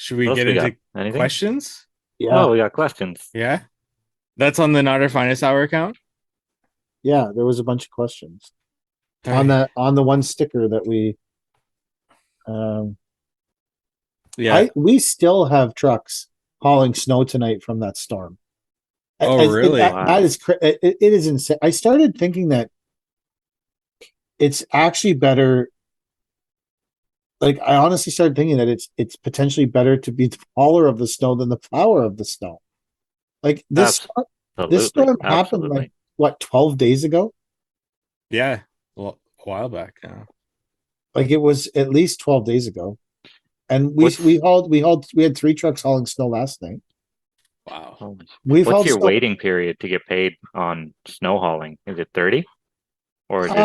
Should we What else get we got? into Anything? questions? Yeah, Oh, we got questions. Yeah. That's on the Not Our Finest Hour account. yeah. There was a bunch of questions All on right. the one sticker that we. Um, Yeah. I we still have trucks hauling snow tonight from that storm. Oh, really? That Wow. is it is insane. I started thinking that it's actually better. Like I honestly started thinking that it's potentially better to be the hauler of the snow than the plower of the snow. Like this Absolutely. storm happened like Absolutely. what 12 days ago. Yeah. Well, a while back now. Like it was at least 12 days ago, and What's we had three trucks hauling snow last night. Wow. oh, We've what's hauled your snow. waiting period to get paid on snow hauling? Is it 30 or is it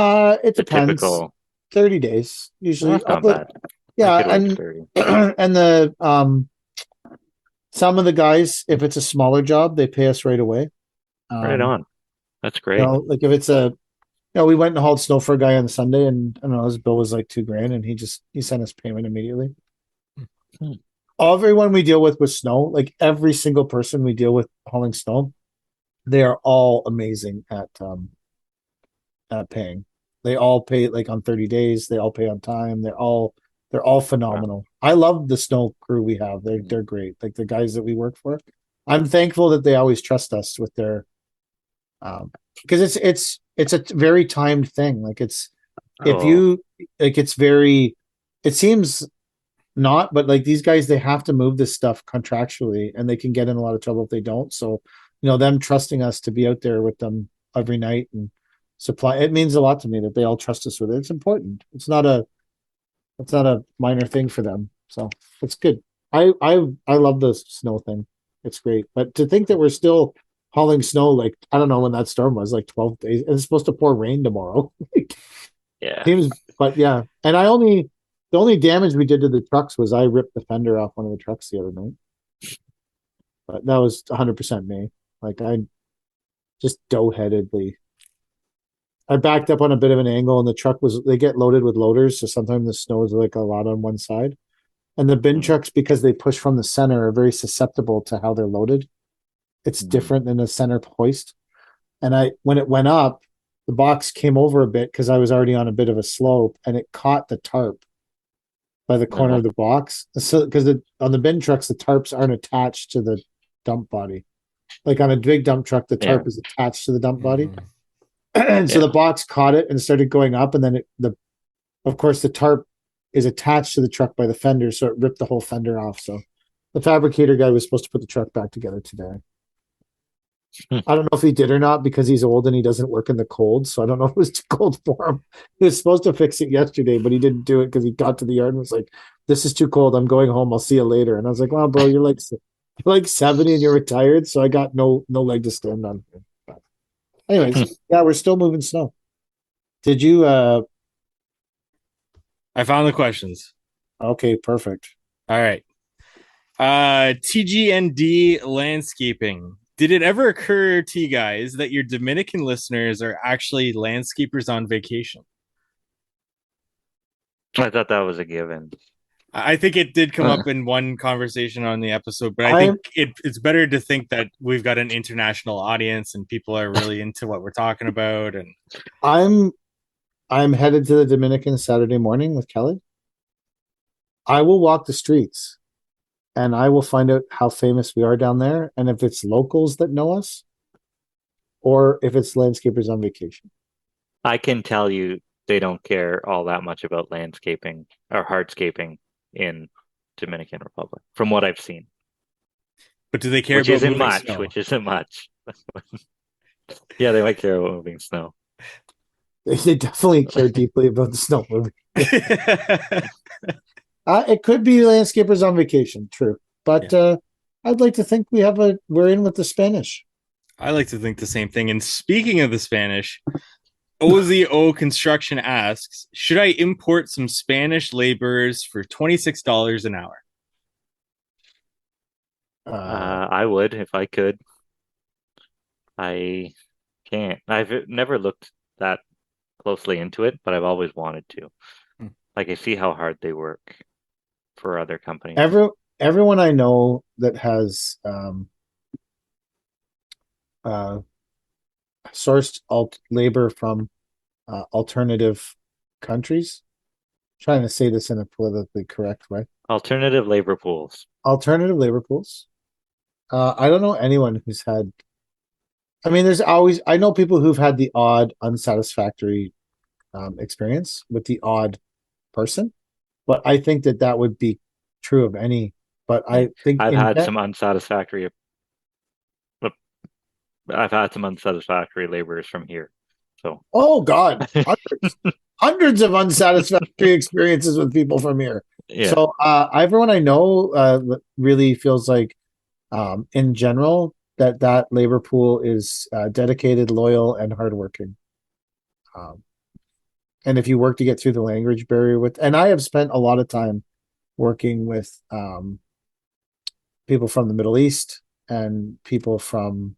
It the depends. typical? 30 days Well, usually. that's not bad. I Yeah, could wait and 30. and the some of the guys, if it's a smaller job, they pay us right away. Right Um, on. That's great. like if it's we went and hauled snow for a guy on Sunday, and I don't know, his bill was like 2 grand, and he sent us payment immediately. Hmm. Everyone we deal with snow, like every single person we deal with hauling snow, they are all amazing at paying. They all pay like on 30 days. They all pay on time. They're all Wow. phenomenal. I love the snow crew we have. They're great. Like the guys that we work for. I'm thankful that they always trust us with their because it's a very timed thing. Like it's if Oh, you like it's very it seems not, but like these guys they have to move this stuff contractually and they can get in a lot of trouble if they don't. So, them trusting us to be out there with them every night and supply it means a lot to me that they all trust us with it. It's important. It's not a minor thing for them. So it's good. I love the snow thing. It's great. But to think that we're still hauling snow, like I don't know when that storm was, like 12 days, and it's supposed to pour rain tomorrow. yeah. Seems, but yeah. And the only damage we did to the trucks was I ripped the fender off one of the trucks the other night. But that was 100% me. Like I just dough headedly. I backed up on a bit of an angle, and the truck was. They get loaded with loaders, so sometimes the snow is like a lot on one side. And the bin Mm, trucks, because they push from the center, are very susceptible to how they're loaded. It's mm. different than a center hoist. And when it went up, the box came over a bit because I was already on a bit of a slope, and it caught the tarp by the corner No. of the box. So because on the bin trucks, the tarps aren't attached to the dump body. Like on a big dump truck, the Yeah. tarp is attached to the dump body. Mm. And so Yeah. the box caught it and started going up, and then of course the tarp is attached to the truck by the fender, so it ripped the whole fender off. So the fabricator guy was supposed to put the truck back together today. Hmm. I don't know if he did or not because he's old and he doesn't work in the cold. So I don't know if it was too cold for him. He was supposed to fix it yesterday, but he didn't do it because he got to the yard and was like, "This is too cold. I'm going home. I'll see you later." And I was like, "Well, bro, you're like 70 and you're retired, so I got no leg to stand on." But anyways, Hmm. yeah, we're still moving snow. Did you? I found the questions. Okay, perfect. All right. TGND landscaping. Did it ever occur to you guys that your Dominican listeners are actually landscapers on vacation? I thought that was a given. I think it did come Uh, up in one conversation on the episode, but I think I'm it's better to think that we've got an international audience and people are really into what we're talking about. And I'm I'm headed to the Dominican Saturday morning with Kelly. I will walk the streets and I will find out how famous we are down there and if it's locals that know us or if it's landscapers on vacation. I can tell you they don't care all that much about landscaping or hardscaping in Dominican Republic, from what I've seen, but do they care which about isn't moving much, snow? which isn't much. Yeah, they might care about moving snow. They definitely care deeply about the snow movie. It could be landscapers on vacation, true. Yeah, But I'd like to think we're in with the Spanish. I like to think the same thing. And speaking of the Spanish, OZO Construction asks, should I import some Spanish laborers for $26 an hour? Uh, I would if I could. I can't. I've never looked that closely into it, but I've always wanted to. Hmm. Like I see how hard they work for other companies. every everyone I know that has sourced labor from alternative countries. I'm trying to say this in a politically correct way. Alternative labor pools. Alternative labor pools. I don't know anyone who's had. I mean, there's always. I know people who've had the odd unsatisfactory experience with the odd person, but I think that that would be true of any. But Yeah. I think I've in had some unsatisfactory laborers from here. So oh God, hundreds of unsatisfactory experiences with people from here. yeah. So everyone I know really feels like, in general, that labor pool is dedicated, loyal, and hardworking. Um, and if you work to get through the language barrier with, and I have spent a lot of time working with people from the Middle East and people from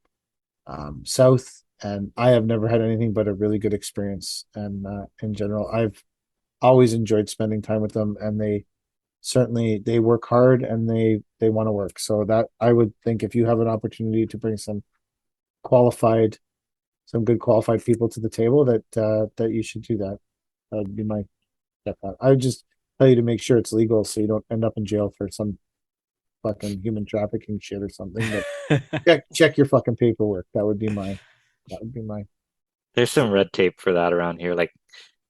South, and I have never had anything but a really good experience. And in general, I've always enjoyed spending time with them, and they work hard and they want to work. So that I would think if you have an opportunity to bring qualified, some good qualified people to the table, that you should do that. That would be my step out. I would just tell you to make sure it's legal so you don't end up in jail for some fucking human trafficking shit or something. But check your fucking paperwork. That would be my There's some red tape for that around here. Like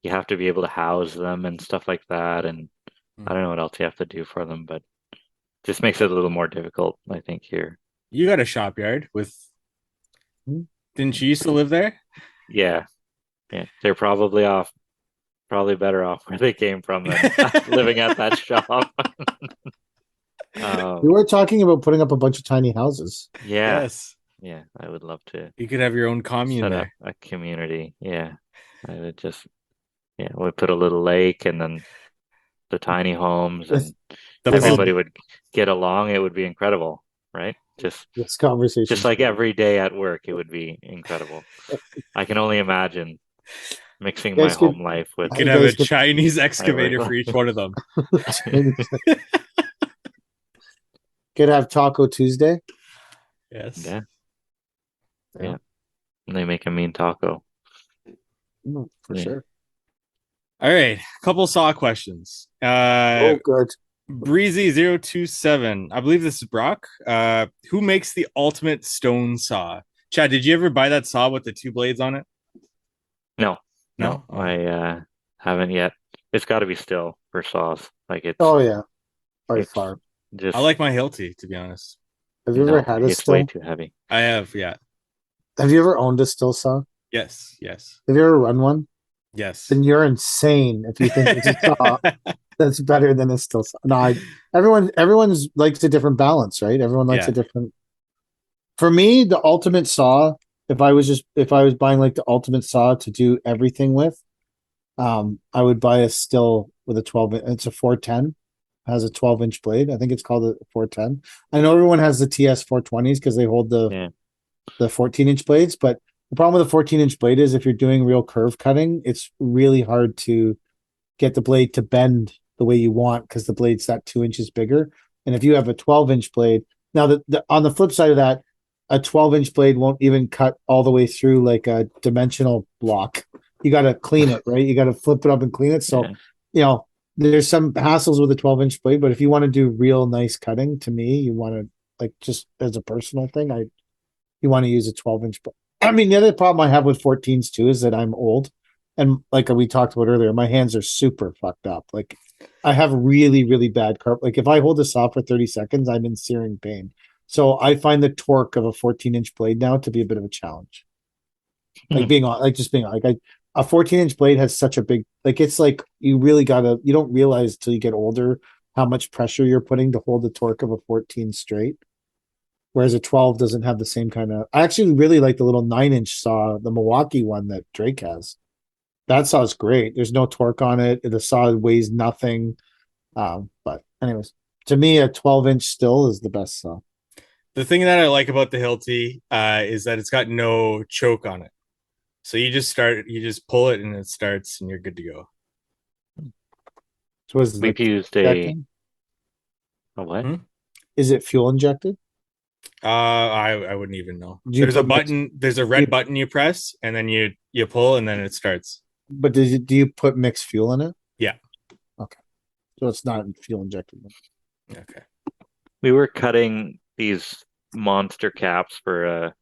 you have to be able to house them and stuff like that. And I don't know what else you have to do for them, but just makes it a little more difficult, I think, here. You got a shop yard with. Hmm? Didn't you used to live there? Yeah. Yeah. They're probably better off where they came from than living at that shop. We were talking about putting up a bunch of tiny houses. Yeah. Yes. Yeah. I would love to You could have your own commune set up there. a community. Yeah. I would just, yeah, we put a little lake and then the tiny homes This and The this is everybody pub. would get along. It would be incredible, right? this Just conversation's like every day at work, it would be incredible. I can only imagine mixing you my guys could home life with Could you have a guys could Chinese my work excavator for each life. one of them. could have Taco Tuesday. Yes. Yeah, Yeah, yeah. And they make a mean taco. for Yeah. sure. All right. Couple saw questions. Oh, good. Breezy027. I believe this is Brock. Who makes the ultimate stone saw? Chad, did you ever buy that saw with the two blades on it? No, no, No? Oh. I haven't yet. It's got to be still for sauce. Like Oh yeah, by it's far. just I like my Hilti, to be honest. Have you ever no, had a it's way still? too heavy. I have, yeah. Have you ever owned a still saw? Yes, yes, Have you ever run one? yes. Then you're insane if you think it's a saw that's better than a still saw. No, everyone's likes a different balance, right? Everyone likes Yeah. a different. For me, the ultimate saw, if I was buying like the ultimate saw to do everything with, I would buy a still with a 12. It's a 410, has a 12-inch blade. I think it's called a 410. I know everyone has the TS 420s because they hold Yeah. the 14-inch blades, but the problem with the 14-inch blade is if you're doing real curve cutting, it's really hard to get the blade to bend the way you want because the blade's that 2 inches bigger. And if you have a 12-inch blade, now on the flip side of that, a 12-inch blade won't even cut all the way through like a dimensional block. You got to clean it, right? You got to flip it up and clean it. So, Yeah. you know, there's some hassles with a 12-inch blade, but if you want to do real nice cutting, to me, you want to, like, just as a personal thing, you want to use a 12-inch. I mean, the other problem I have with 14s too is that I'm old, and like we talked about earlier, my hands are super fucked up. Like I have really, really bad carp. Like if I hold a saw for 30 seconds, I'm in searing pain. So I find the torque of a 14-inch blade now to be a bit of a challenge. Like Hmm. being on, like just being on, a 14-inch blade has such a big, like it's like you really gotta, you don't realize till you get older how much pressure you're putting to hold the torque of a 14 straight. Whereas a 12 doesn't have the same kind of. I actually really like the little 9-inch saw, the Milwaukee one that Drake has. That saw is great. There's no torque on it. The saw weighs nothing. But anyways, to me, a 12-inch still is the best saw. The thing that I like about the Hilti is that it's got no choke on it. So you just pull it and it starts and you're good to go. So was the We've used a checking? what? Hmm? Is it fuel injected? I wouldn't even know. Do you There's a put mixed, button. There's a red button you press, and then you pull, and then it starts. but do you put mixed fuel in it? Yeah. Okay. So it's not fuel injected. Okay. We were cutting these monster caps for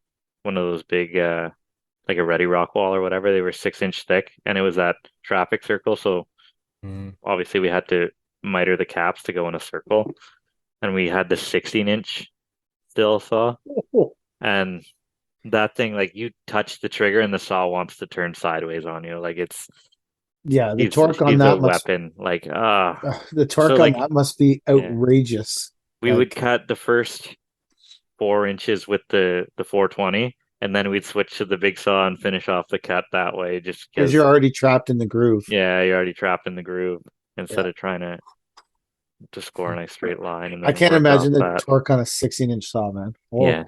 one of those big like a Ready Rock wall or whatever. They were 6 inch thick, and it was that traffic circle. So obviously we had to miter the caps to go in a circle, and we had the 16-inch still saw, and that thing, like, you touch the trigger and the saw wants to turn sideways on you. Like, Yeah, the he's torque on he's a that must weapon. Like, the so torque on like, that must be yeah, outrageous. we would Like, cut the first 4 inches with the 420, and then we'd switch to the big saw and finish off the cut that way, just because because, you're already trapped in the groove. yeah, you're already trapped in the groove instead Yeah. of trying to score a nice straight line and I then can't work off imagine the that. torque on a 16-inch saw, man. Oh, Yeah,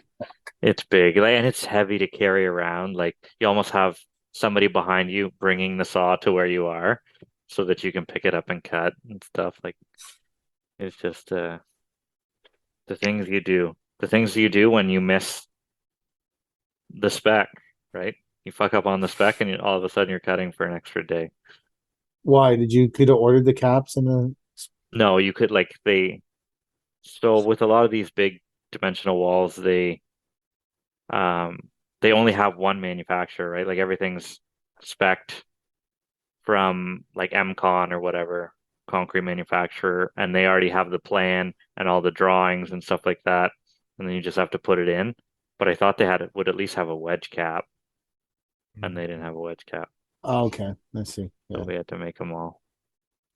it's big, like, and it's heavy to carry around. Like, you almost have somebody behind you bringing the saw to where you are so that you can pick it up and cut and stuff. Like, it's just the things you do when you miss the spec, right? You fuck up on the spec and all of a sudden you're cutting for an extra day. why did you could have ordered the caps and the? No, you could, like, so with a lot of these big dimensional walls, um they only have one manufacturer, right? Like, everything's spec'd from like MCon or whatever concrete manufacturer, and they already have the plan and all the drawings and stuff like that, and then you just have to put it in. But I thought would at least have a wedge cap, and they didn't have a wedge cap, Oh, okay, I see. so Yeah. we had to make them all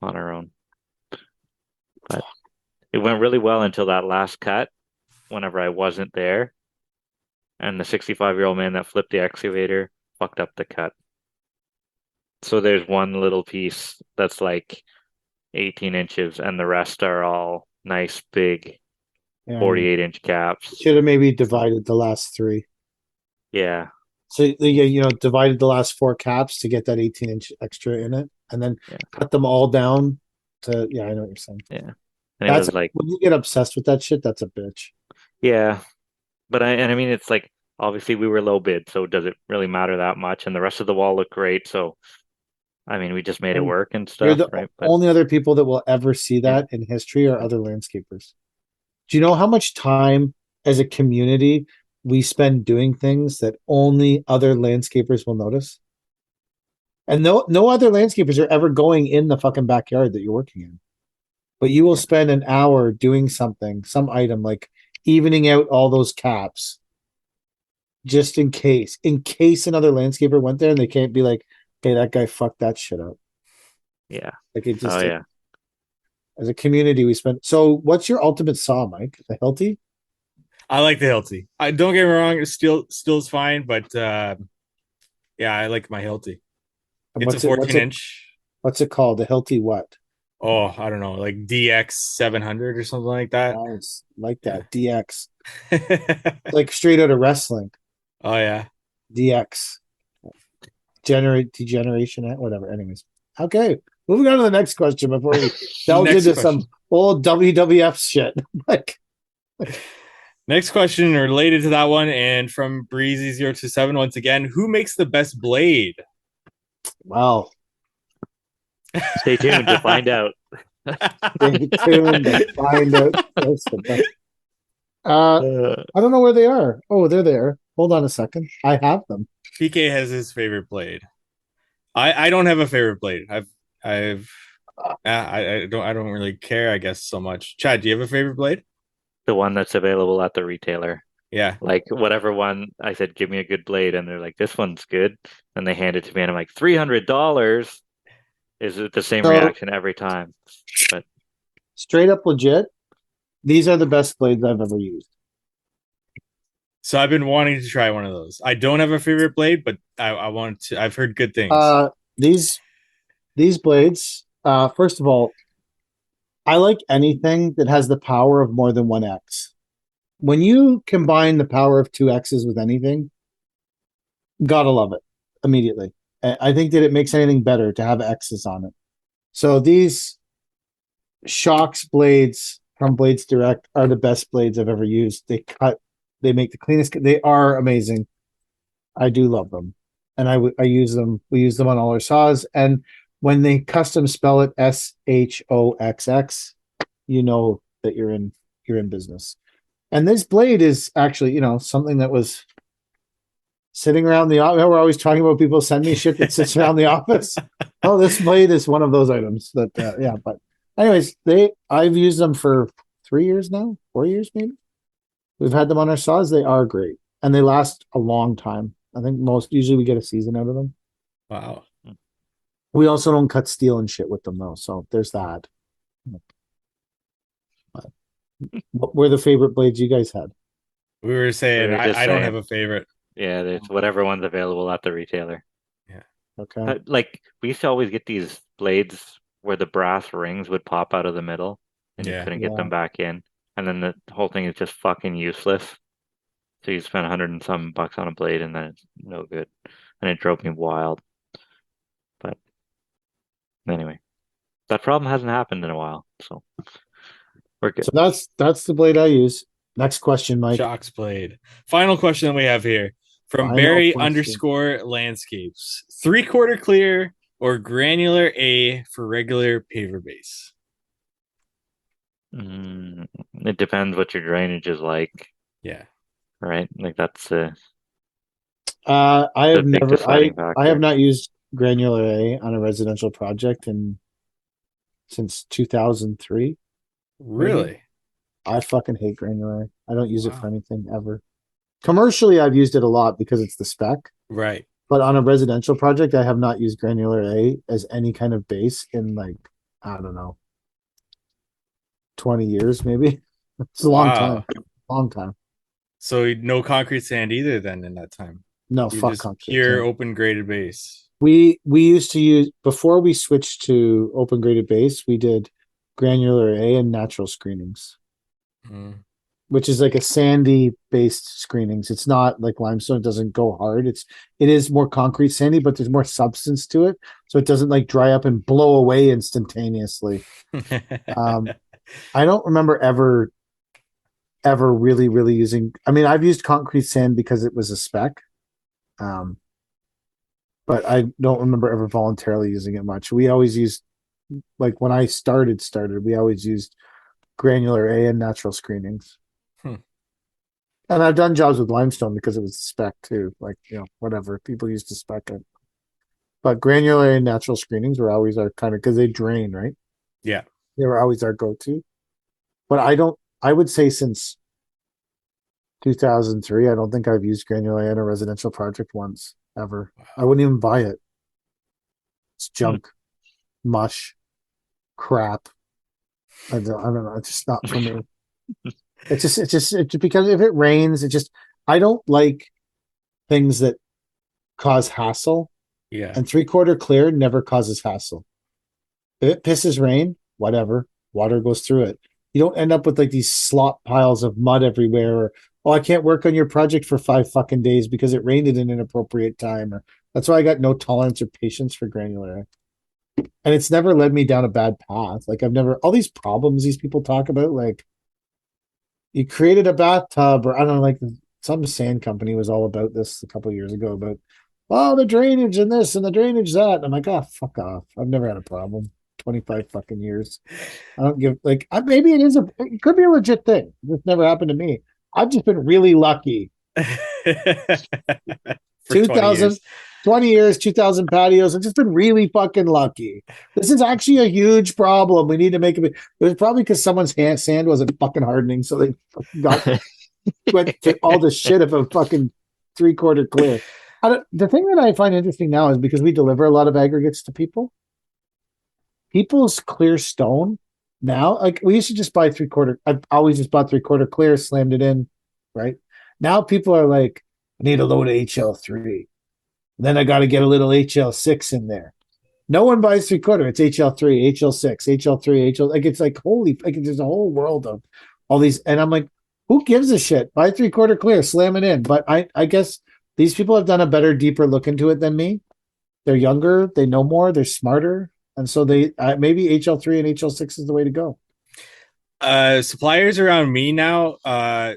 on our own. But it went really well until that last cut, whenever I wasn't there, and the 65-year-old man that flipped the excavator fucked up the cut. So there's one little piece that's like 18 inches, and the rest are all nice big Yeah. 48-inch caps. Should have maybe divided the last three. Yeah, So yeah, divided the last four caps to get that 18-inch extra in it, and then yeah, cut them all down to. Yeah, I know what you're saying. yeah. And it That's was like, when you get obsessed with that shit. That's a bitch. yeah, but I mean, it's like, obviously we were low bid, so does it really matter that much? And the rest of the wall looked great, so I mean, we just made it And work and you're stuff, the right? But only other people that will ever see yeah, that in history are other landscapers. Do you know how much time as a community we spend doing things that only other landscapers will notice? And no other landscapers are ever going in the fucking backyard that you're working in. But you will yeah, spend an hour doing something, some item like evening out all those caps, just in case another landscaper went there and they can't be like, hey, that guy fucked that shit up. yeah. Like it Oh just yeah. as a community we spent. So what's your ultimate saw, Mike? The Hilti? I like the Hilti. I don't get me wrong, it's still's fine, but yeah, I like my Hilti. And It's a what's it 14 inch. what's it called? The Hilti what? Oh, I don't know, like DX 700 or something like that. Nice. Like Yeah. that. DX. Like straight out of wrestling. Oh yeah. DX. Degeneration, whatever. Anyways. Okay. Moving on to the next question before we delve Next into question. some old WWF shit. Like Next question related to that one, and from Breezy027 once again, who makes the best blade? wow. Stay tuned to find out. Stay tuned to find out. Uh, I don't know where they are. Oh, they're there. Hold on a second. I have them. PK has his favorite blade. I don't have a favorite blade. I don't really care, I guess, so much. Chad, do you have a favorite blade? the one that's available at the retailer. Yeah. Like, whatever one I said, give me a good blade, and they're like, this one's good, and they hand it to me, and I'm like, $300. Is it the same So reaction every time? But straight up legit, these are the best blades I've ever used. So I've been wanting to try one of those. I don't have a favorite blade, but I want to. I've heard good things. These blades, first of all, I like anything that has the power of more than one X. When you combine the power of two X's with anything, gotta love it immediately. I think that it makes anything better to have X's on it. So these Shocks blades from Blades Direct are the best blades I've ever used. They make the cleanest. They are amazing. I do love them, and I use them. We use them on all our saws, and when they custom spell it SHOXX, you know that you're in business. And this blade is actually, something that was sitting around the office. We're always talking about people send me shit that sits around the office. Oh, this blade is one of those items that, yeah. But anyways, I've used them for 3 years now, 4 years maybe. We've had them on our saws. They are great, and they last a long time. I think usually we get a season out of them. Wow. We also don't cut steel and shit with them though, so there's that. What were the favorite blades you guys had? We were saying We were just I don't saying. have a favorite. Yeah, there's whatever one's available at the retailer. Okay. Like we used to always get these blades where the brass rings would pop out of the middle, and you Yeah. couldn't get Yeah. them back in, and then the whole thing is just fucking useless. So you spend 100 and some bucks on a blade, and then it's no good, and it drove me wild. But anyway, that problem hasn't happened in a while, so we're good. So that's the blade I use. Next question, Mike. Shocks blade. Final question that we have here from Final Barry question. _ landscapes. 3/4 clear or granular A for regular paver base? It depends what your drainage is like, Yeah. right? Like that's I have big never deciding I factor. have not used granular A on a residential project since 2003. Really? I fucking hate granular. I don't use it for Wow. anything ever. Commercially, I've used it a lot because it's the spec. Right. But on a residential project, I have not used granular A as any kind of base in I don't know, 20 years maybe. It's a long time. Long time. So no concrete sand either then in that time. No, You fuck just concrete. pure open graded base. We used to use, before we switched to open graded base, we did granular A and natural screenings, which is like a sandy based screenings. It's not like limestone, it doesn't go hard. It is more concrete sandy, but there's more substance to it. So it doesn't like dry up and blow away instantaneously. I don't remember ever really, really using, I mean, I've used concrete sand because it was a spec. But I don't remember ever voluntarily using it much. We always used, like when I started, we always used granular A and natural screenings. And I've done jobs with limestone because it was spec too. Like, whatever. People used to spec it. But granular A and natural screenings were always our kind of, because they drain, right? Yeah. They were always our go-to. But I would say since 2003, I don't think I've used granular A in a residential project once, ever. I wouldn't even buy it. It's junk, mush, crap. I don't know. It's just not for me. It's just because if it rains, I don't like things that cause hassle. Yeah. And 3/4 clear never causes hassle. If it pisses rain, whatever, water goes through it. You don't end up with like these slop piles of mud everywhere, or I can't work on your project for 5 fucking days because it rained at an inappropriate time. Or that's why I got no tolerance or patience for granular. And it's never led me down a bad path. Like all these problems these people talk about, like you created a bathtub, or I don't know, like some sand company was all about this a couple of years ago about, the drainage and this and the drainage that. And I'm like, fuck off. I've never had a problem. 25 fucking years. I don't give, maybe it could be a legit thing. This never happened to me. I've just been really lucky. 2000, 20 years, 2,000 patios. I've just been really fucking lucky. This is actually a huge problem. We need to make it was probably because someone's sand wasn't fucking hardening, so they went to all the shit of a fucking 3/4 clear. The thing that I find interesting now is because we deliver a lot of aggregates to people's clear stone now, like we used to just buy 3/4. I've always just bought 3/4 clear, slammed it in, right? Now people are like, I need a load of HL3. Then I got to get a little HL6 in there. No one buys 3/4. It's HL3, HL6, HL3, like it's like holy, like there's a whole world of all these, and I'm like, who gives a shit? Buy 3/4 clear, slam it in. But I guess these people have done a better, deeper look into it than me. They're younger, they know more, they're smarter, and so they maybe HL3 and HL6 is the way to go. Suppliers around me now,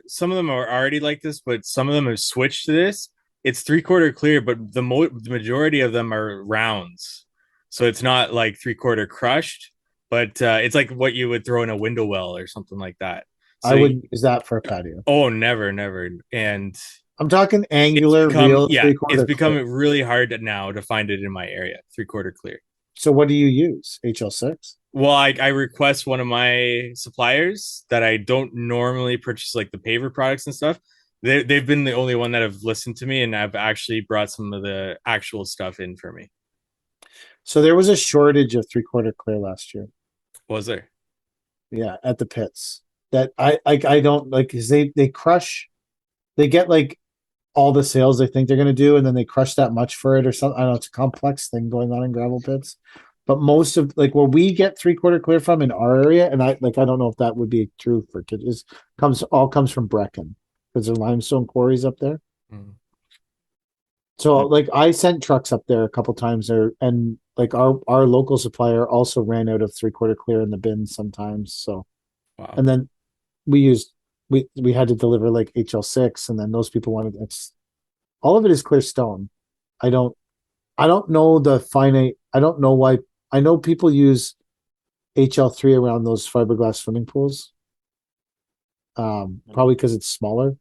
some of them are already like this, but some of them have switched to this. It's 3/4 clear, but the majority of them are rounds, so it's not like 3/4 crushed, but it's like what you would throw in a window well or something like that. I So, would use that for a patio. oh, never, never, and I'm talking it's angular, become real yeah, three it's quarter become clear. really hard now to find it in my area. 3/4 clear. So what do you use? HL6? Well, I request one of my suppliers that I don't normally purchase like the paver products and stuff. They've been the only one that have listened to me and I've actually brought some of the actual stuff in for me. So there was a shortage of 3/4 clear last year. Was there? Yeah, at the pits. That I don't like because they crush, they get like all the sales they think they're going to do, and then they crush that much for it or something. I don't know. It's a complex thing going on in gravel pits. But most of like where we get 3/4 clear from in our area, and I don't know if that would be true for kids, comes from Brecken because there's limestone quarries up there. Mm. So like I sent trucks up there a couple times there, and like our local supplier also ran out of 3/4 clear in the bins sometimes. So Wow. and then we used we had to deliver like HL6, and then those people wanted it's all of it is clear stone. I don't I don't know the finite. I don't know why. I know people use HL3 around those fiberglass swimming pools. Probably because it's smaller,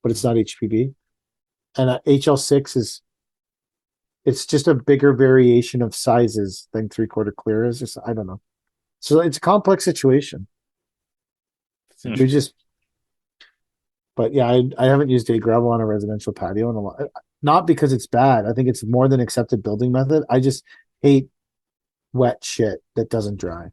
but it's not HPB. And HL6 is it's just a bigger variation of sizes than 3/4 clear is. Just, I don't know. So it's a complex situation. We just, but yeah, I haven't used day gravel on a residential patio in a lot. Not because it's bad. I think it's more than accepted building method. I just hate wet shit that doesn't dry.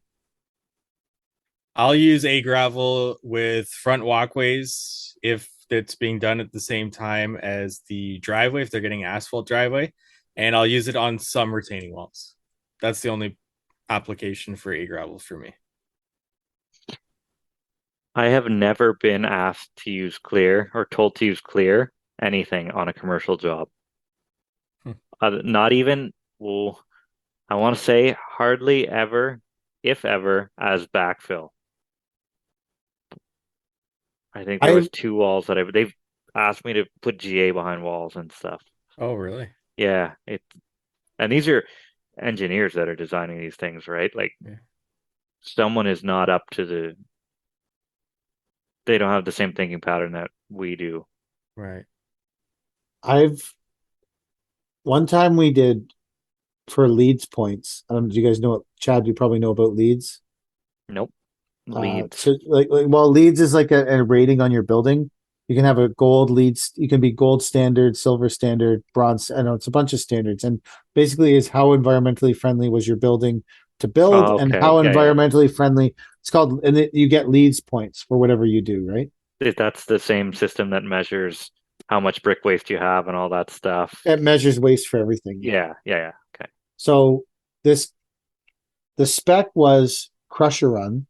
I'll use a gravel with front walkways if it's being done at the same time as the driveway, if they're getting asphalt driveway, and I'll use it on some retaining walls. That's the only application for a gravel for me. I have never been asked to use clear or told to use clear anything on a commercial job. Not even, well, I want to say hardly ever, if ever, as backfill. I think there was two walls that they've asked me to put GA behind walls and stuff. Oh, really? Yeah, and these are engineers that are designing these things, right? Like someone is not up to they don't have the same thinking pattern that we do. Right. One time we did for leads points. Do you guys know what, Chad? You probably know about leads. Nope. Leads. So well, leads is like a rating on your building. You can have a gold leads. You can be gold standard, silver standard, bronze. I know it's a bunch of standards, and basically is how environmentally friendly was your building to build, and how environmentally friendly. It's called, and you get leads points for whatever you do, right? That's the same system that measures how much brick waste you have and all that stuff. It measures waste for everything. Yeah. Okay. So the spec was crusher run,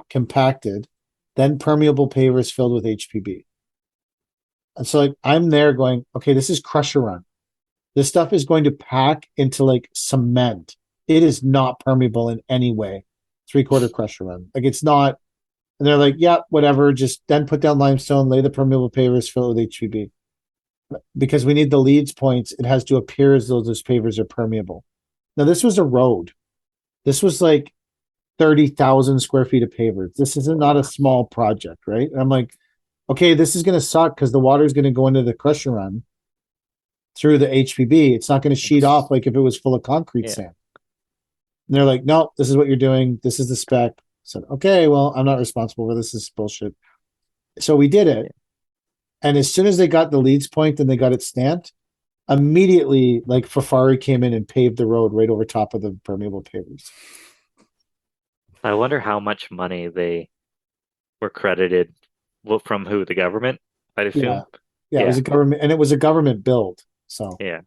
compacted, then permeable pavers filled with HPB. And so like I'm there going, okay, this is crusher run. This stuff is going to pack into like cement. It is not permeable in any way. 3/4 crusher run. Like it's not. And they're like, yeah, whatever. Just then put down limestone, lay the permeable pavers, fill it with HPB. Because we need the leads points, it has to appear as though those pavers are permeable. Now this was a road. This was like 30,000 square feet of pavers. This is not a small project, right? And I'm like, okay, this is going to suck because the water is going to go into the crusher run through the HPB. It's not going to sheet off like if it was full of concrete sand. And they're like, no, this is what you're doing. This is the spec. I said, okay, well, I'm not responsible for this. This is bullshit. So we did it. And as soon as they got the leads point and they got it stamped, immediately, like Fafari came in and paved the road right over top of the permeable pavers. I wonder how much money they were credited from who? The government, I'd assume. Yeah, it was a government, and it was a government build. So yeah.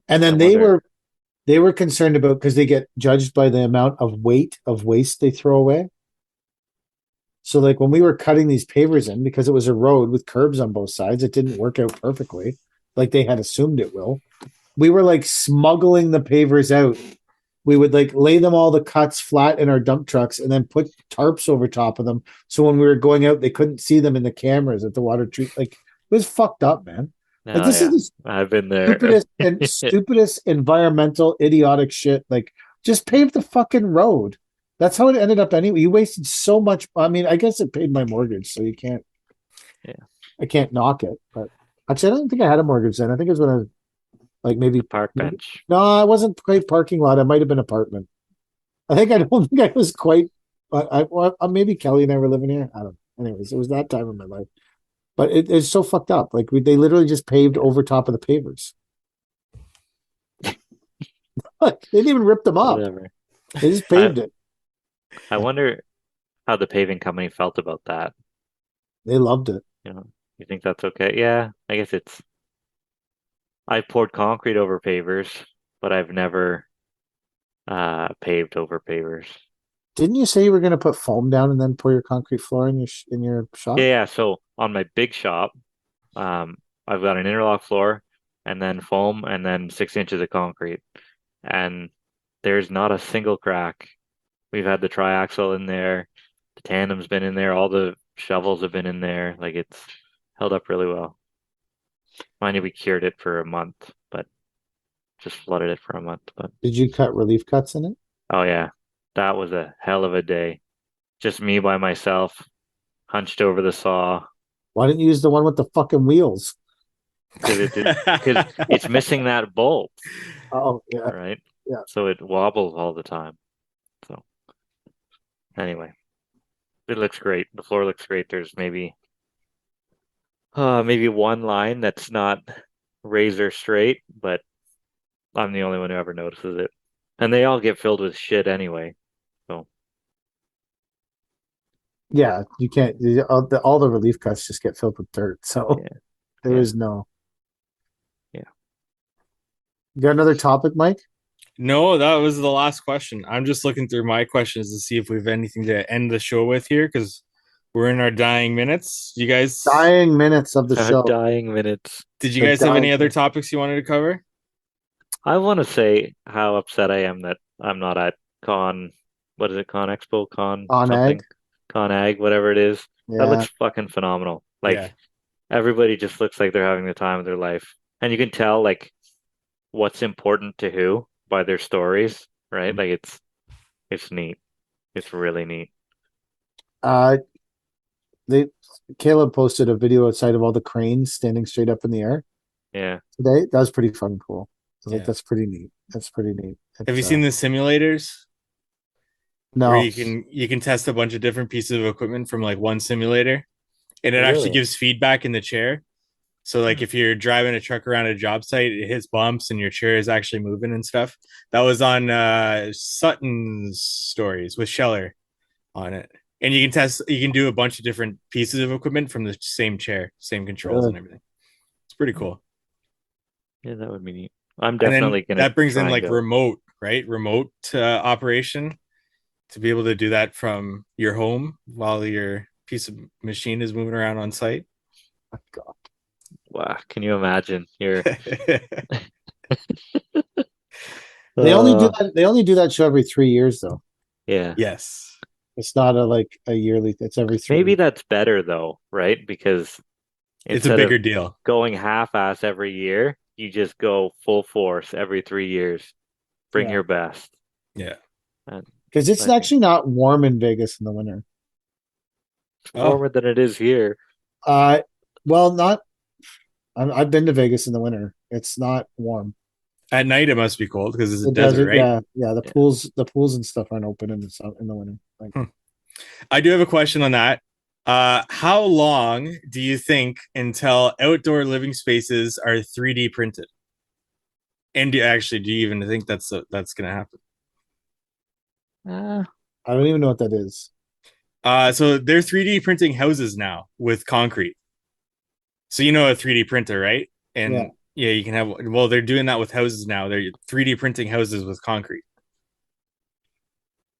And then they were concerned about because they get judged by the amount of weight of waste they throw away. So like when we were cutting these pavers in, because it was a road with curbs on both sides, it didn't work out perfectly like they had assumed it will. We were like smuggling the pavers out we would like lay them all the cuts flat in our dump trucks and then put tarps over top of them. So when we were going out, they couldn't see them in the cameras at the water treat. Like it was fucked up, man. Like Oh this yeah, is I've been the there. stupidest environmental idiotic shit. Like just pave the fucking road. That's how it ended up anyway. You wasted so much. I mean, I guess it paid my mortgage, so you can't. Yeah, I can't knock it. But actually, I don't think I had a mortgage then. I think it was when I was like park maybe bench. no, it wasn't quite parking lot. It might have been apartment. I don't think I was quite. Well, maybe Kelly and I were living here. I don't know. Anyways, it was that time in my life. But it's so fucked up. Like they literally just paved Yeah, over top of the pavers. They didn't even rip them up. whatever. They just I paved it. I wonder how the paving company felt about that. They loved it. You know, you think that's okay? Yeah, I guess it's. I've poured concrete over pavers, but I've never paved over pavers. Didn't you say you were going to put foam down and then pour your concrete floor in your Yeah, shop? yeah. So on my big shop, um, I've got an interlock floor and then foam and then 6 inches of concrete. And there's not a single crack. We've had the triaxle in there, the tandem's been in there, all the shovels have been in there. Like it's held up really well. Mind you, we cured it for a month, but just flooded it for a month. But Did you cut relief cuts in it? oh yeah, that was a hell of a day. Just me by myself, hunched over the saw Why didn't you use the one with the fucking wheels? because it did because it's missing that bolt, Oh yeah, right? yeah. So it wobbles all the time. So anyway, it looks great. The floor looks great. There's maybe one line that's not razor straight, but I'm the only one who ever notices it. And they all get filled with shit anyway. So Yeah, you can't. All the relief cuts just get filled with dirt. So yeah, there yeah, is no. yeah. You got another topic, Mike? No, that was the last question. I'm just looking through my questions to see if we've anything to end the show with here because we're in our dying minutes. You guys, Dying minutes of the show. Dying minutes. did you The guys have dying any other minutes. topics you wanted to cover? I want to say how upset I am that I'm not at Con, what is it, Con Expo, Con On something, egg. Con Ag, whatever it is. That Yeah. looks fucking phenomenal. Yeah. Like everybody just looks like they're having the time of their life. And you can tell like what's important to who by their stories, right? Like it's neat. It's really neat. Uh, they Caleb posted a video outside of all the cranes standing straight up in the air Yeah. today. That was pretty fucking cool. I was like, Yeah. that's pretty neat. That's pretty neat. Have you It's seen the simulators where no, you can test a bunch of different pieces of equipment from like one simulator and it actually Really? gives feedback in the chair. So like Hmm. if you're driving a truck around a job site, it hits bumps and your chair is actually moving and stuff. That was on Sutton's stories with Scheller on it. And you can do a bunch of different pieces of equipment from the same chair, same controls really. and everything. It's pretty cool. Yeah, that would be neat. I'm And then definitely gonna that brings in try and like go. remote, right? Remote operation to be able to do that from your home while your piece of machine is moving around on site. God. Wow, can you imagine? You're They uh only do that show every 3 years though. yeah. Yes. It's not a like a yearly. It's every Maybe 3. that's better though, right? Because It's a instead of bigger deal. going half-ass every year, you just go full force every 3 years. Bring Yeah, your best. Yeah. And because it's I think actually not warm in Vegas in the winter. it's Oh, warmer than it is here. Uh, well, not. I've been to Vegas in the winter. It's not warm. at night it must be cold because it's a It desert, doesn't. right? Yeah, yeah. Yeah. The pools and stuff aren't open in in the winter. Like Hmm. I do have a question on that. How long do you think until outdoor living spaces are 3D printed? And do you even think that's going to happen? Uh, I don't even know what that is. So they're 3D printing houses now with concrete. So you know a 3D printer, right? Yeah. And yeah, you can have. Well, they're doing that with houses now. They're 3D printing houses with concrete.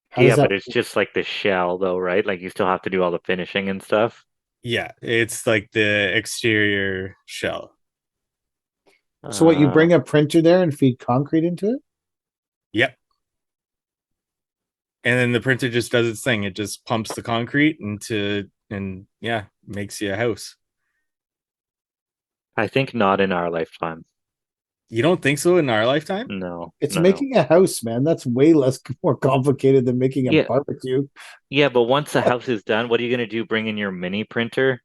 How does yeah, that? but it's just like the shell though, right? Like you still have to do all the finishing and stuff. Yeah, it's like the exterior shell. So what? You Uh, bring a printer there and feed concrete into it? Yep. and then the printer just does its thing. It just pumps the concrete into, and yeah, makes you a house. I think not in our lifetime. You don't think so in our lifetime? No, It's no. making a house, man. That's way less more complicated than making a Yeah, barbecue. yeah, but once the house is done, what are you gonna do? Bring in your mini printer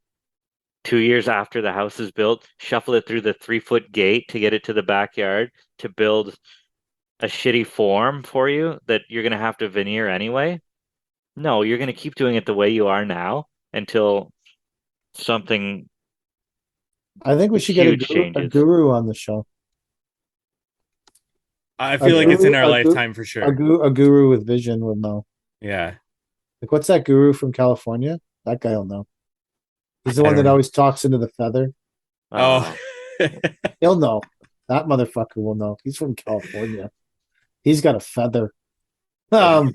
2 years after the house is built, shuffle it through the 3 foot gate to get it to the backyard to build a shitty form for you that you're gonna have to veneer anyway? No, you're gonna keep doing it the way you are now until something I think we should get huge a changes. guru on the show. I A feel like it's in guru, our lifetime for sure. a guru with vision will know. Yeah. Like, what's that guru from California? That guy will know. He's the I one don't that know. always talks into the feather. Oh, Uh, He'll know. That motherfucker will know. He's from California. He's got a feather. Um,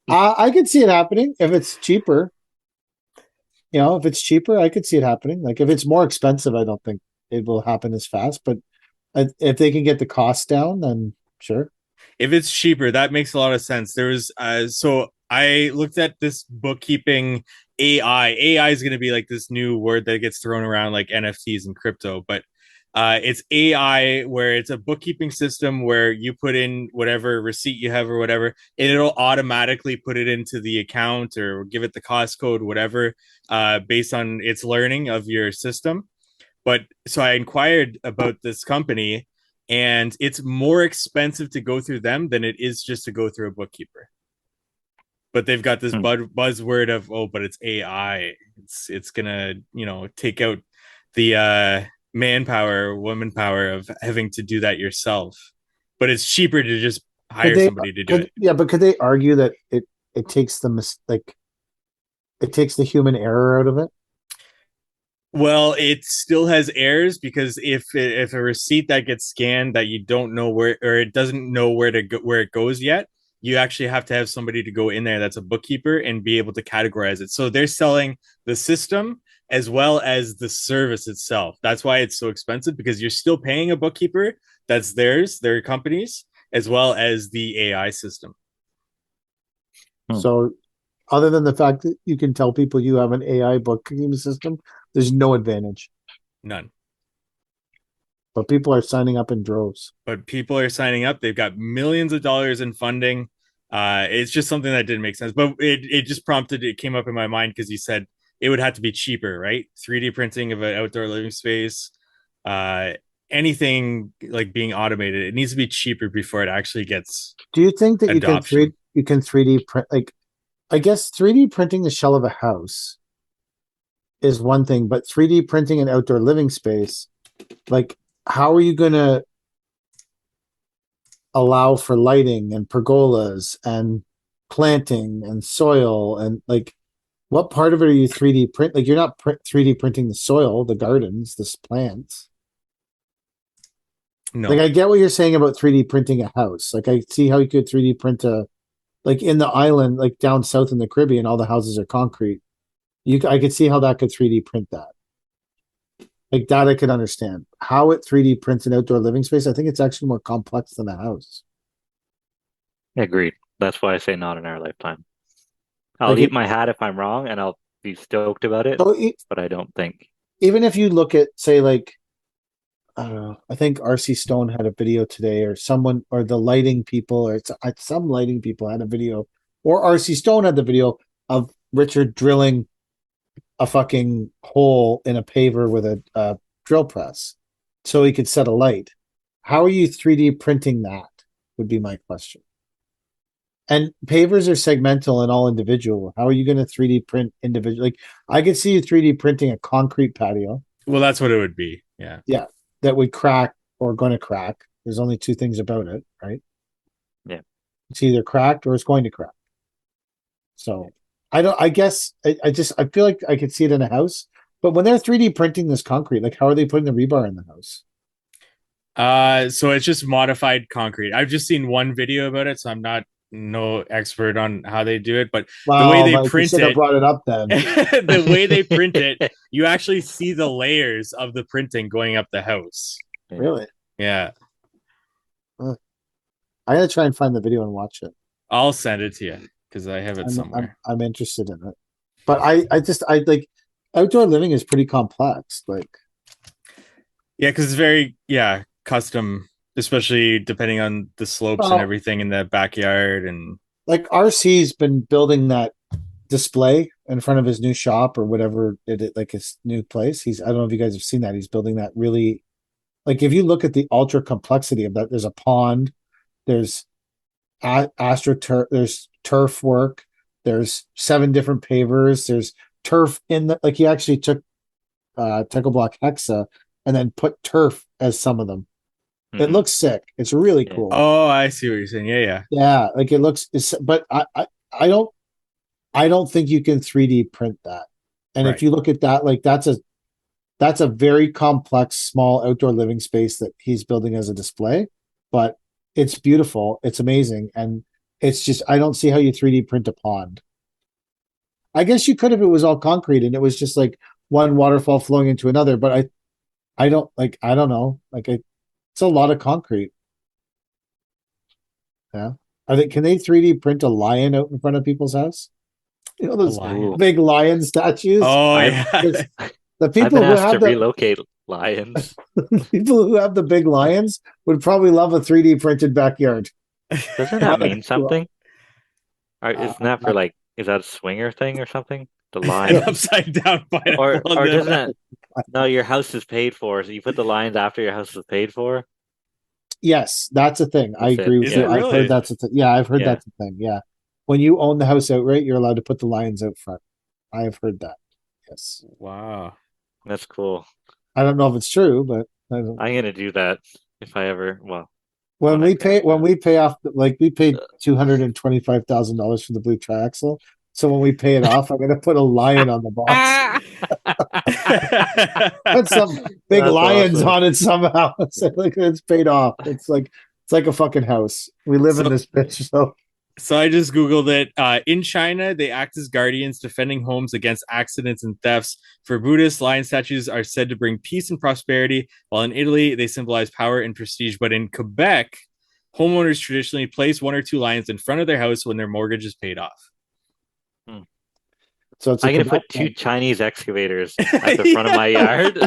I could see it happening if it's cheaper. You know, if it's cheaper, I could see it happening. Like if it's more expensive, I don't think it will happen as fast. But if they can get the cost down, then sure. if it's cheaper, that makes a lot of sense. There was so I looked at this bookkeeping AI. AI is going to be like this new word that gets thrown around like NFTs and crypto, but it's AI where it's a bookkeeping system where you put in whatever receipt you have or whatever, and it'll automatically put it into the account or give it the cost code, whatever, based on its learning of your system. But so I inquired about this company, and it's more expensive to go through them than it is just to go through a bookkeeper. But they've got this hmm. buzzword of, oh, but it's AI. It's gonna, take out the manpower, woman power of having to do that yourself. But it's cheaper to just Could hire they? somebody to do Could it. yeah? But could they argue that it takes like it takes the human error out of it? Well, it still has errors because if a receipt that gets scanned that you don't know where, or it doesn't know where to go, where it goes yet, you actually have to have somebody to go in there that's a bookkeeper and be able to categorize it. So they're selling the system as well as the service itself. That's why it's so expensive, because you're still paying a bookkeeper that's their companies, as well as the AI system. Hmm. So, other than the fact that you can tell people you have an AI bookkeeping system, there's no advantage. None. But people are signing up in droves. But people are signing up. They've got millions of dollars in funding. It's just something that didn't make sense, but it just prompted. It came up in my mind because you said it would have to be cheaper, right? 3D printing of an outdoor living space, uh, anything like being automated, it needs to be cheaper before it actually gets Do you think that adoption. you can 3D print like I guess 3D printing the shell of a house is one thing, but 3D printing an outdoor living space, like how are you going to allow for lighting and pergolas and planting and soil and like what part of it are you 3D print? Like you're not 3D printing the soil, the gardens, the plants. Like No, I get what you're saying about 3D printing a house. Like I see how you could 3D print a like in the island, like down south in the Caribbean, all the houses are concrete. I could see how that could 3D print that. Like that, I could understand how it 3D prints an outdoor living space. I think it's actually more complex than a house. Agreed. That's why I say not in our lifetime. I'll Like eat my hat if I'm wrong, and I'll be stoked about it, so but I don't think. even if you look at say like I don't know, I think RC Stone had a video today, or someone, or the lighting people, or some lighting people had a video, or RC Stone had the video of Richard drilling a fucking hole in a paver with a drill press so he could set a light. How are you 3D printing that? Would be my question. And pavers are segmental and all individual. How are you going to 3D print individual? Like I could see you 3D printing a concrete patio. well, that's what it would be. Yeah. Yeah, that would crack or going to crack. There's only two things about it, right? Yeah. It's either cracked or it's going to crack. So I don't. I guess I feel like I could see it in a house. But when they're 3D printing this concrete, like how are they putting the rebar in the house? So it's just modified concrete. I've just seen one video about it, so I'm not no expert on how they do it, but the way Wow, they Mike, you print should have it, brought it up then. the way they print it, you actually see the layers of the printing going up the house. Yeah. Really? Yeah. Huh. I gotta try and find the video and watch it. I'll send it to you because I have it somewhere. I'm interested in it. But I like outdoor living is pretty complex. Like, Yeah, because it's very custom, especially depending on the slopes and well, everything in the backyard. And like RC's been building that display in front of his new shop or whatever like his new place. I don't know if you guys have seen that. He's building that really, like, if you look at the ultra complexity of that, there's a pond, there's astroturf, there's turf work, there's 7 different pavers, there's turf in the, like, he actually took Techo Block Hexa and then put turf as some of them. It looks sick. It's really cool. Oh, I see what you're saying. Yeah, like it looks, but I don't think you can 3D print that. And if you look at that, like, that's a very complex small outdoor living space that he's building as a display, but it's beautiful, it's amazing, and it's just, I don't see how you 3D print a pond. I guess you could if it was all concrete and it was just like one waterfall flowing into another, but I don't like, I don't know, like, it's a lot of concrete. Yeah. Can they 3D print a lion out in front of people's house? You know, those big lion statues? Oh, yeah. The people I've been who asked have to relocate lions. people who have the big lions would probably love a 3D printed backyard. Doesn't that mean something? Isn't that for like, is that a swinger thing or something? The lion. An upside down pineapple. Or doesn't it? No, your house is paid for, so you put the lions after your house is paid for. Yes, that's a thing. I agree with Is you. it really? I've heard that's a thing. Yeah, I've heard that's a thing. Yeah. When you own the house outright, you're allowed to put the lions out front. I have heard that. Yes. Wow. That's cool. I don't know if it's true, but I'm gonna do that if I ever. Well, when we pay off, like, we paid $225,000 for the blue triaxle. So when we pay it off, I'm gonna put a lion on the box. Put some big lions on it somehow. Like, it's paid off. It's like a fucking house. We live in this bitch. So I just Googled it. In China, they act as guardians, defending homes against accidents and thefts. For Buddhists, lion statues are said to bring peace and prosperity, while in Italy, they symbolize power and prestige. But in Quebec, homeowners traditionally place 1 or 2 lions in front of their house when their mortgage is paid off. So it's I'm gonna put 2 Chinese excavators at the front of my yard.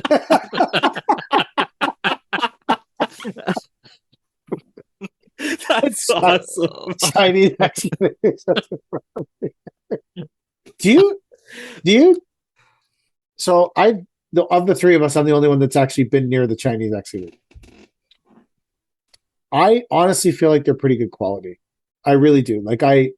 That's awesome. Chinese excavators. Do you? So of the 3 of us, I'm the only one that's actually been near the Chinese excavator. I honestly feel like they're pretty good quality. I really do. Like, I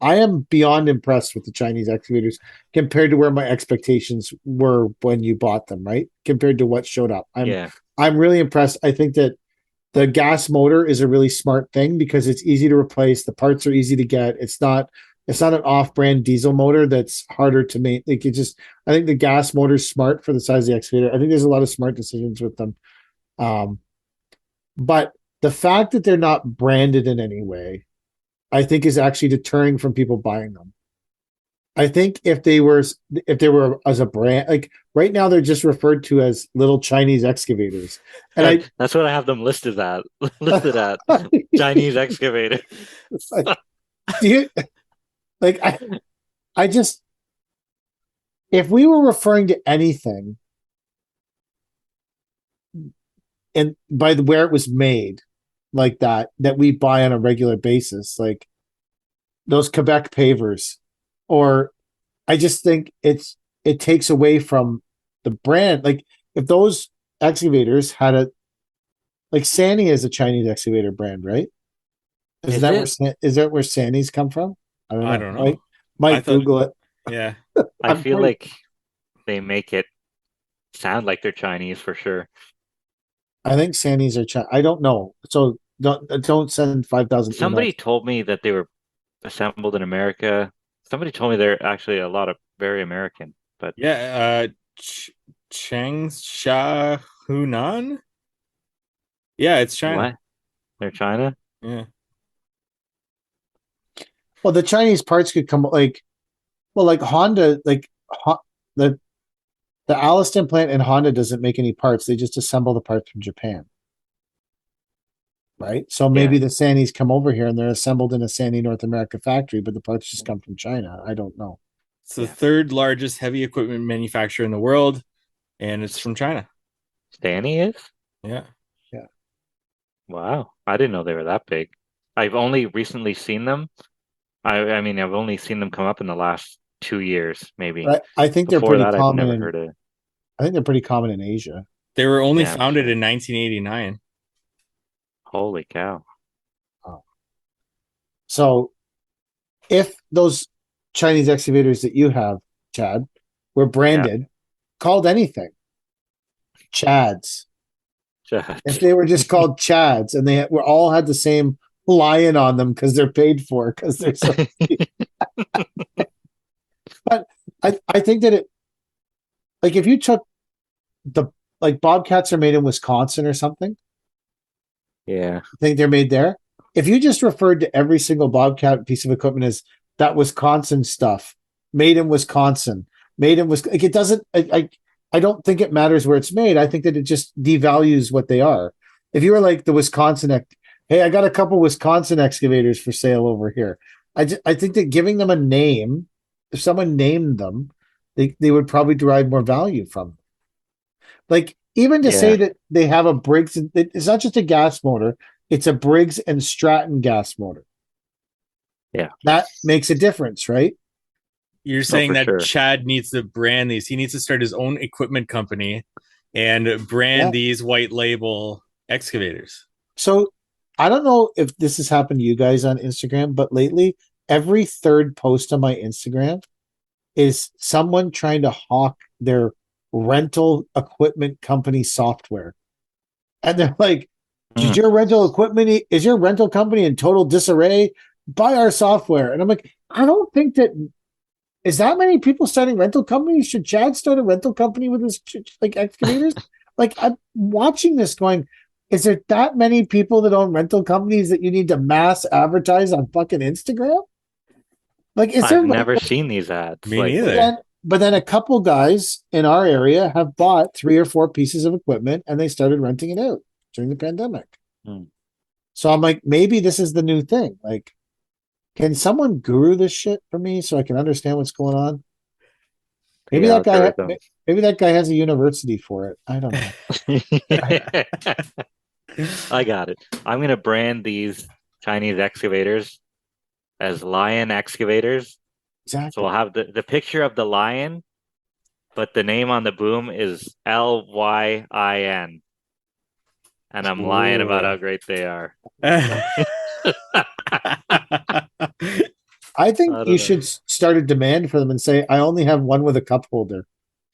am beyond impressed with the Chinese excavators compared to where my expectations were when you bought them, right? Compared to what showed up. I'm really impressed. I think that the gas motor is a really smart thing because it's easy to replace. The parts are easy to get. It's not an off-brand diesel motor that's harder to make. Like, I think the gas motor is smart for the size of the excavator. I think there's a lot of smart decisions with them. But the fact that they're not branded in any way, I think, is actually deterring from people buying them. I think if they were as a brand, like right now, they're just referred to as little Chinese excavators, and that's what I have them listed at. Chinese excavator. Do you like? I just, if we were referring to anything, and by where it was made, like that we buy on a regular basis, like those Quebec pavers, or I just think it takes away from the brand. Like, if those excavators had like Sany is a Chinese excavator brand, right? Is that where Sany's come from? I don't know. Might Google it. Yeah. I feel like they make it sound like they're Chinese for sure. I think Sany's are Chinese. I don't know. So don't send 5,000. Somebody told me that they were assembled in America. Somebody told me they're actually a lot of very American, but Changsha Hunan. Yeah, it's China. What? They're China? Yeah. Well, the Chinese parts could come like Honda, like the Alliston plant and Honda doesn't make any parts. They just assemble the parts from Japan. right? So maybe the Sannys come over here and they're assembled in a Sanny North America factory, but the parts just come from China. I don't know. It's the third largest heavy equipment manufacturer in the world, and it's from China. Stanny is? Yeah. Yeah. Wow. I didn't know they were that big. I've only recently seen them. I mean, I've only seen them come up in the last 2 years, maybe. But I think they're Before pretty that, I'd common. never heard of it. I think they're pretty common in Asia. They were only Yeah, I'm founded sure. in 1989. Holy cow. So if those Chinese excavators that you have, Chad, were branded, called anything, Chads. If they were just called Chads and they were all had the same lion on them because they're paid for, because they're so but I think that it, like, if you took the, like, Bobcats are made in Wisconsin or something, Yeah. I think they're made there. If you just referred to every single Bobcat piece of equipment as that Wisconsin stuff, made in Wisconsin, made in Wisconsin, like, it doesn't, I don't think it matters where it's made. I think that it just devalues what they are. If you were like the Wisconsin, hey, I got a couple Wisconsin excavators for sale over here. I think that giving them a name, if someone named them, they would probably derive more value from them. Like, even to say that they have a Briggs, it's not just a gas motor, it's a Briggs and Stratton gas motor. Yeah. That makes a difference, right? You're saying that sure. Chad needs to brand these. He needs to start his own equipment company and brand these white label excavators. So I don't know if this has happened to you guys on Instagram, but lately, every third post on my Instagram is someone trying to hawk their rental equipment company software. And they're like, is your rental company in total disarray? Buy our software. And I'm like, I don't think that is that many people starting rental companies. Should Chad start a rental company with his, like, excavators? Like, I'm watching this going, is there that many people that own rental companies that you need to mass advertise on fucking Instagram? Like, is there I've never seen these ads. Me neither. But then a couple guys in our area have bought 3 or 4 pieces of equipment and they started renting it out during the pandemic. So I'm like, maybe this is the new thing. Like, can someone guru this shit for me so I can understand what's going on? Maybe that guy has a university for it. I don't know. I got it. I'm gonna brand these Chinese excavators as lion excavators. Exactly. So we'll have the picture of the lion, but the name on the boom is LYIN. And I'm lying about how great they are. I think you should start a demand for them and say, I only have one with a cup holder.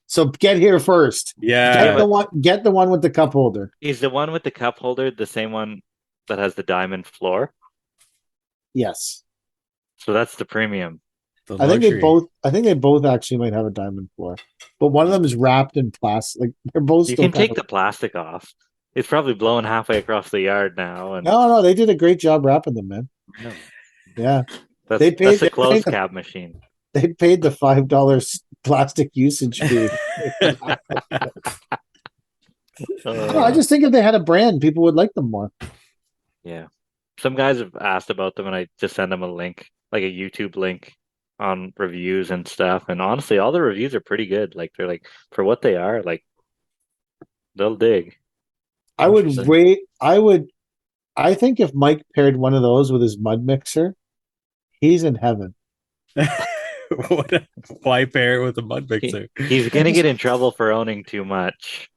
So get here first. Yeah. Get the one with the cup holder. Is the one with the cup holder the same one that has the diamond floor? Yes. So that's the premium. I think they both actually might have a diamond floor. But one of them is wrapped in plastic. Like, they're both You can take the plastic off. It's probably blowing halfway across the yard now. And No, they did a great job wrapping them, man. No. Yeah. That's a closed cab machine. They paid the $5 plastic usage fee. I just think if they had a brand, people would like them more. Yeah. Some guys have asked about them and I just send them a link, like a YouTube link on reviews and stuff. And honestly, all the reviews are pretty good. Like, they're like, for what they are, like, they'll dig. I think if Mike paired one of those with his mud mixer, he's in heaven. Why pair it with a mud mixer? He's gonna get in trouble for owning too much.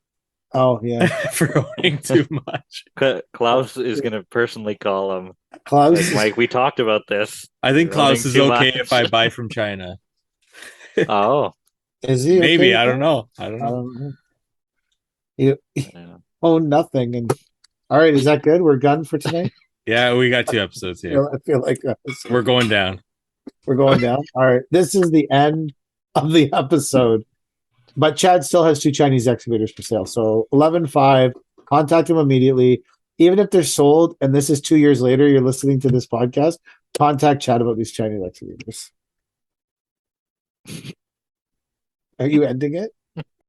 Oh yeah, for owning too much. Klaus is gonna personally call him. Klaus, like, Mike, we talked about this. I think Klaus is okay if I buy from China. Oh, is he? Maybe. Okay? I don't know. You own nothing. And all right, is that good? We're done for tonight. Yeah, we got 2 episodes here. I feel like we're going down. We're going down. All right, this is the end of the episode. But Chad still has 2 Chinese excavators for sale. So 11.5, contact him immediately. Even if they're sold and this is 2 years later, you're listening to this podcast, contact Chad about these Chinese excavators. Are you ending it?